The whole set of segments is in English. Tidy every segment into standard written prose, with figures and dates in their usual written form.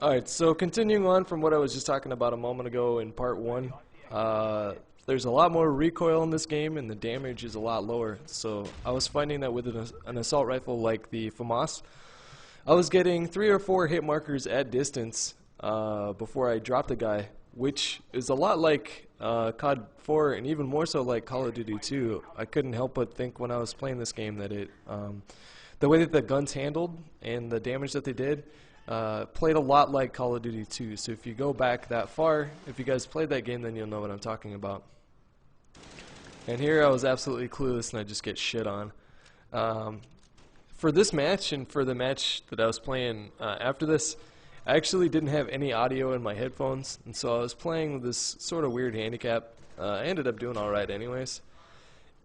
Alright, so continuing on from what I was just talking about a moment ago in part 1, there's a lot more recoil in this game and the damage is a lot lower. So I was finding that with an assault rifle like the FAMAS, I was getting 3 or 4 hit markers at distance before I dropped a guy, which is a lot like COD 4 and even more so like Call of Duty 2. I couldn't help but think when I was playing this game that the way that the guns handled and the damage that they did played a lot like Call of Duty 2. So if you go back that far, if you guys played that game, then you'll know what I'm talking about. And here I was absolutely clueless and I just get shit on. For this match and for the match that I was playing after this, I actually didn't have any audio in my headphones, and so I was playing with this sort of weird handicap. I ended up doing alright anyways.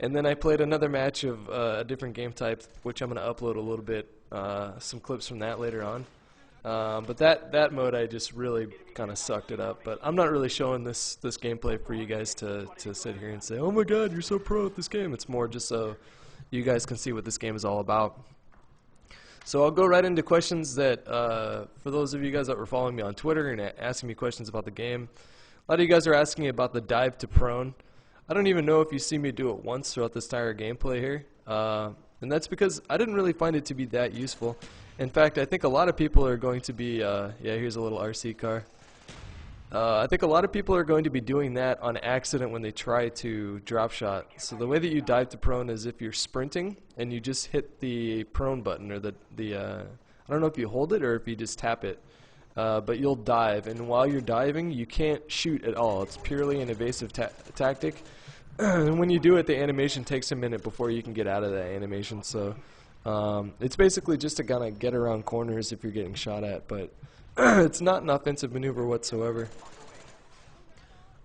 And then I played another match of a different game type, which I'm going to upload a little bit, some clips from that later on. But that mode I just really kind of sucked it up. But I'm not really showing this gameplay for you guys to sit here and say, oh my god, you're so pro at this game. It's more just so you guys can see what this game is all about. So I'll go right into questions that, for those of you guys that were following me on Twitter and asking me questions about the game, a lot of you guys are asking me about the dive to prone. I don't even know if you see me do it once throughout this entire gameplay here. And that's because I didn't really find it to be that useful. In fact, I think a lot of people are going to be, yeah, here's a little RC car. I think a lot of people are going to be doing that on accident when they try to drop shot. So the way that you dive to prone is if you're sprinting and you just hit the prone button, or I don't know if you hold it or if you just tap it, but you'll dive. And while you're diving, you can't shoot at all. It's purely an evasive tactic. And when you do it, the animation takes a minute before you can get out of that animation. So it's basically just to kind of get around corners if you're getting shot at, but it's not an offensive maneuver whatsoever.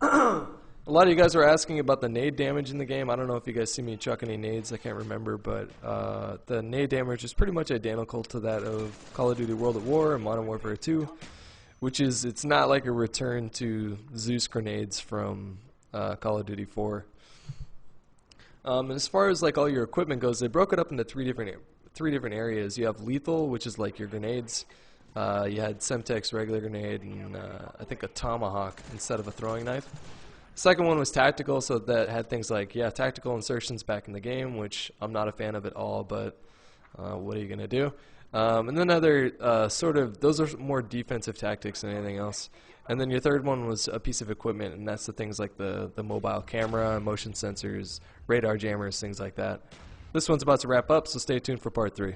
A lot of you guys are asking about the nade damage in the game. I don't know if you guys see me chuck any nades, I can't remember, but the nade damage is pretty much identical to that of Call of Duty World at War and Modern Warfare 2, which is, it's not like a return to Zeus grenades from Call of Duty 4. And as far as like all your equipment goes, they broke it up into three different areas. You have lethal, which is like your grenades. You had Semtex regular grenade and I think a tomahawk instead of a throwing knife. Second one was tactical, so that had things like, yeah, tactical insertions back in the game, which I'm not a fan of at all, but what are you going to do? And then other those are more defensive tactics than anything else. And then your third one was a piece of equipment, and that's the things like the mobile camera, motion sensors, radar jammers, things like that. This one's about to wrap up, so stay tuned for part 3.